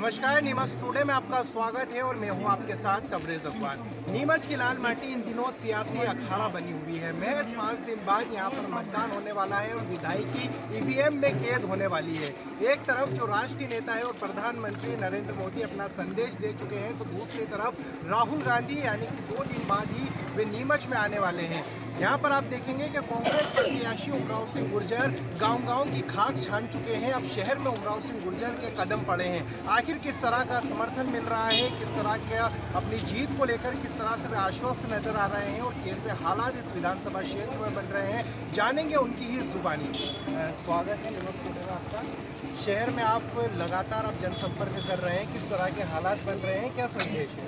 नमस्कार, नीमच टुडे में आपका स्वागत है और मैं हूं आपके साथ तबरेज अखबार। नीमच की लाल माटी इन दिनों सियासी अखाड़ा बनी हुई है। महज 5 दिन बाद यहां पर मतदान होने वाला है और विधायकी ईवीएम में कैद होने वाली है। एक तरफ जो राष्ट्रीय नेता है और प्रधानमंत्री नरेंद्र मोदी अपना संदेश दे चुके हैं, तो दूसरी तरफ राहुल गांधी यानी कि 2 दिन बाद ही वे नीमच में आने वाले हैं। यहाँ पर आप देखेंगे कि कांग्रेस प्रत्याशी उमराव सिंह गुर्जर गांव-गांव की खाक छान चुके हैं। अब शहर में उमराव सिंह गुर्जर के कदम पड़े हैं। आखिर किस तरह का समर्थन मिल रहा है, किस तरह का अपनी जीत को लेकर किस तरह से वे आश्वस्त नजर आ रहे हैं और कैसे हालात इस विधानसभा क्षेत्र में बन रहे हैं, जानेंगे उनकी ही जुबानी। स्वागत है न्यूज़ टुडे में आपका। शहर में आप लगातार जनसंपर्क कर रहे हैं, किस तरह के हालात बन रहे हैं, क्या संदेश है?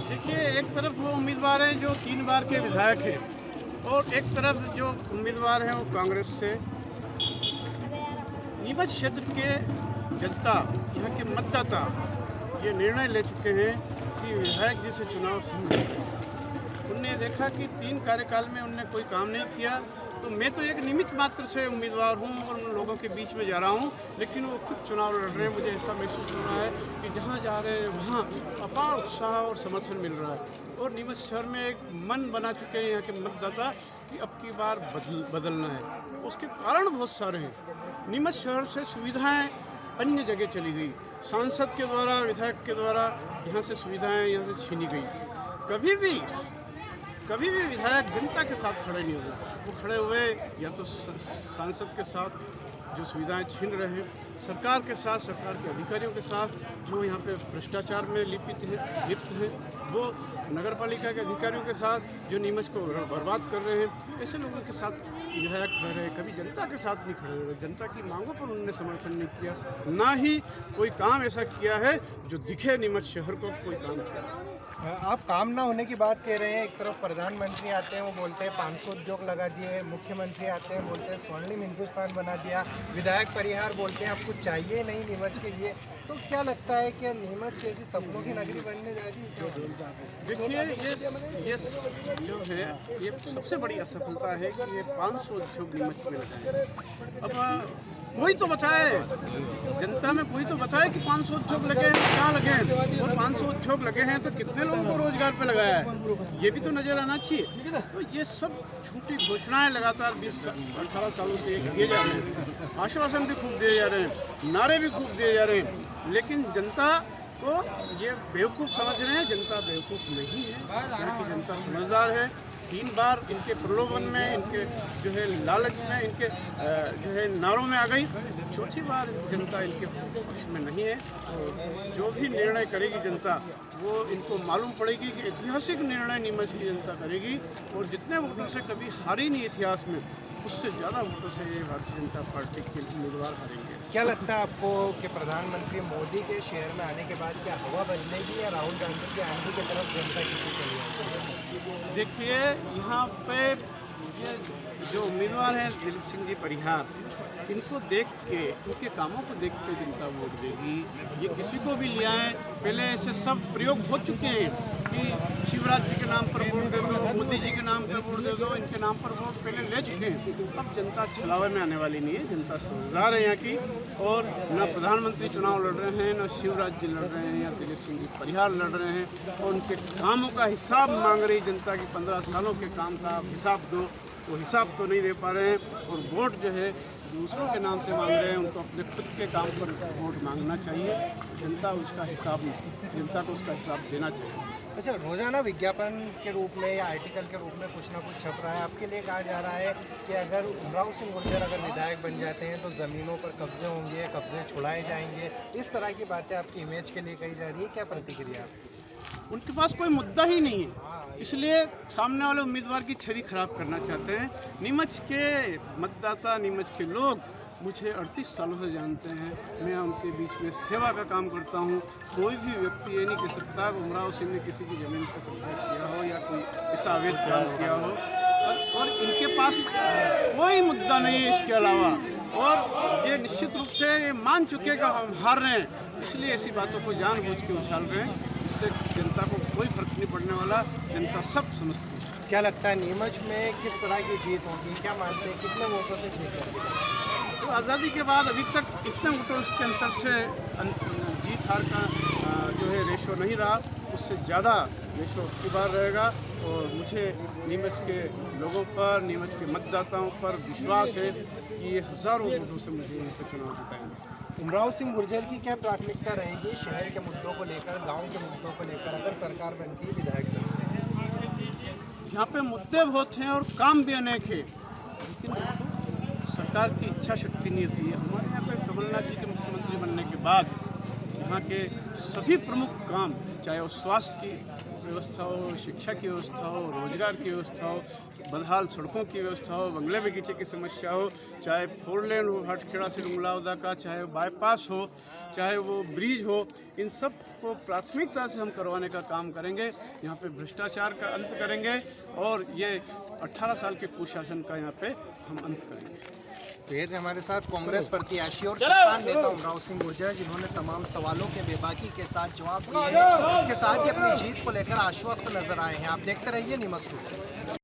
देखिए, एक तरफ वो उम्मीदवार हैं जो 3 बार के विधायक हैं और एक तरफ जो उम्मीदवार हैं वो कांग्रेस से। नीमच क्षेत्र के जनता, यहाँ के मतदाता ये निर्णय ले चुके हैं कि विधायक जी से चुनाव होंगे। उनने देखा कि 3 कार्यकाल में उनने कोई काम नहीं किया, तो मैं तो एक निमित्त मात्र से उम्मीदवार हूँ और उन लोगों के बीच में जा रहा हूँ, लेकिन वो खुद चुनाव लड़ रहे हैं। मुझे ऐसा महसूस हो रहा है कि जहाँ जा रहे हैं वहाँ अपार उत्साह और समर्थन मिल रहा है और नीमच शहर में एक मन बना चुके हैं यहाँ के मतदाता कि अब की बार बदलना है। उसके कारण बहुत सारे हैं। नीमच शहर से सुविधाएँ अन्य जगह चली गई, सांसद के द्वारा, विधायक के द्वारा यहाँ से सुविधाएँ यहाँ से छीनी गई। कभी भी विधायक जनता के साथ खड़े नहीं हुए। वो खड़े हुए या तो सांसद के साथ जो सुविधाएं छीन रहे हैं, सरकार के साथ, सरकार के अधिकारियों के साथ जो यहाँ पे भ्रष्टाचार में लिप्त हैं, वो नगर पालिका के अधिकारियों के साथ जो नीमच को बर्बाद कर रहे हैं, ऐसे लोगों के साथ विधायक खड़े रहे। कभी जनता के साथ नहीं खड़े हुए। जनता की मांगों पर उन्होंने समर्थन नहीं किया, ना ही कोई काम ऐसा किया है जो दिखे नीमच शहर को कोई काम किया। आप काम ना होने की बात कह रहे हैं। एक तरफ प्रधानमंत्री आते हैं, वो बोलते हैं 500 उद्योग लगा दिए, मुख्यमंत्री आते हैं, बोलते हैं स्वर्णिम हिंदुस्तान बना दिया, विधायक परिहार बोलते हैं आपको चाहिए नहीं नीमच के लिए। तो क्या लगता है कि नीमच कैसी सपनों की नगरी बनने जा रही है? देखिए, ये जो है ये सबसे बड़ी असफलता है कि ये 500 उद्योग नीमच में लगाए। अब कोई तो बताए, जनता में कोई तो बताए कि 500 उद्योग लगे हैं, क्या लगे हैं, और 500 उद्योग लगे हैं तो कितने लोगों को रोजगार पे लगाया है, ये भी तो नजर आना चाहिए। तो ये सब झूठी घोषणाएं लगातार 20-18 सालों से दिए जा रहे हैं। आश्वासन भी खूब दिए जा रहे हैं, नारे भी खूब दिए जा रहे हैं, लेकिन जनता को ये बेवकूफ़ समझ रहे हैं। जनता बेवकूफ़ नहीं है, यहाँ की जनता समझदार है। 3 बार इनके प्रलोभन में, इनके जो है लालच में, इनके जो है नारों में आ गई। 4थी बार जनता इनके पक्ष में नहीं है। तो जो भी निर्णय करेगी जनता, वो इनको मालूम पड़ेगी कि ऐतिहासिक निर्णय नीमच की जनता करेगी और जितने वोटों से कभी हारी नहीं इतिहास में, उससे ज़्यादा वोटों से ये भारतीय जनता पार्टी के उम्मीदवार हारेंगे। क्या लगता है आपको कि प्रधानमंत्री मोदी के शहर में आने के बाद क्या हवा बदलेगी या राहुल गांधी के आंधी की तरफ जनता किसी चली जाएगी? देखिए, यहाँ पे ये जो उम्मीदवार हैं दिलीप सिंह जी परिहार, इनको देख के, इनके कामों को देख के जनता वोट देगी। ये किसी को भी ले आए, पहले ऐसे सब प्रयोग हो चुके हैं कि शिवराज जी के नाम पर वोट दे दो, मोदी जी के नाम पर वोट दे दो, इनके नाम पर वोट पहले ले चुके हैं। अब जनता छलावे में आने वाली नहीं है। जनता समझदार है यहाँ की, और न प्रधानमंत्री चुनाव लड़ रहे हैं, न शिवराज जी लड़ रहे हैं, या दिलीप सिंह जी परिहार लड़ रहे हैं, और उनके कामों का हिसाब मांग रही जनता की। 15 सालों के काम का हिसाब दो, वो हिसाब तो नहीं दे पा रहे हैं, और वोट जो है दूसरों के नाम से मांग रहे हैं। उनको अपने खुद के काम पर वोट मांगना चाहिए। जनता को उसका हिसाब देना चाहिए। अच्छा, रोजाना विज्ञापन के रूप में या आर्टिकल के रूप में कुछ ना कुछ छप रहा है। आपके लिए कहा जा रहा है कि अगर उमराव सिंह गुर्जर अगर विधायक बन जाते हैं तो ज़मीनों पर कब्जे होंगे, कब्जे छुड़ाए जाएंगे, इस तरह की बातें आपकी इमेज के लिए कही जा रही है। क्या प्रतिक्रिया आपकी? उनके पास कोई मुद्दा ही नहीं है, इसलिए सामने वाले उम्मीदवार की छवि खराब करना चाहते हैं। नीमच के मतदाता, नीमच के लोग मुझे 38 सालों से जानते हैं। मैं उनके बीच में सेवा का काम करता हूं। कोई भी व्यक्ति ये नहीं कह सकता कि उमराव सिंह ने किसी की ज़मीन पर कब्जा किया हो या कोई ऐसा अवैध काम किया हो, और इनके पास कोई मुद्दा नहीं है इसके अलावा। और ये निश्चित रूप से ये मान चुके कि हम हार रहे हैं, इसलिए ऐसी बातों को जानबूझ के उछाल रहे हैं, जिससे जनता को कोई फर्क नहीं पड़ने वाला। जनता सब समझती है। क्या लगता है नीमच में किस तरह की जीत होगी? क्या मानते हैं कितने वोटों से जीत होगी? तो आज़ादी के बाद अभी तक इतने वोटों के अंतर से जीत बिहार का जो है रेशो नहीं रहा, उससे ज़्यादा रेशो की बार रहेगा। और मुझे नीमच के लोगों पर, नीमच के मतदाताओं पर विश्वास है कि ये हज़ारों वोटों से मुझे यहाँ पर चुनाव जिताएंगे। उमराव सिंह गुर्जर की क्या प्राथमिकता रहेगी शहर के मुद्दों को लेकर, गांव के मुद्दों को लेकर, अगर सरकार बनती है, विधायक बनती है? यहाँ पे मुद्दे बहुत हैं और काम भी अनेक है, लेकिन सरकार की इच्छा शक्ति नहीं होती है। हमारे यहाँ पे कमलनाथ जी के मुख्यमंत्री बनने के बाद यहाँ के सभी प्रमुख काम, चाहे वो स्वास्थ्य की व्यवस्था हो, शिक्षा की व्यवस्था हो, रोजगार की व्यवस्था हो, बदहाल सड़कों की व्यवस्था हो, बंगले बगीचे की समस्या हो, चाहे 4 लेन हो भाटखेड़ा से रुंगलावदा का, चाहे बाईपास हो, चाहे वो ब्रिज हो, इन सब को प्राथमिकता से हम करवाने का काम करेंगे। यहाँ पे भ्रष्टाचार का अंत करेंगे और ये 18 साल के कुशासन का यहाँ पे हम अंत करेंगे। तो ये थे हमारे साथ कांग्रेस प्रत्याशी और किसान नेता उमराव सिंह गुर्जर, जिन्होंने तमाम सवालों के बेबाकी के साथ जवाब दिए हैं। इसके साथ ही अपनी जीत को लेकर आश्वस्त नजर आए हैं। आप देखते रहिए नीमच टुडे।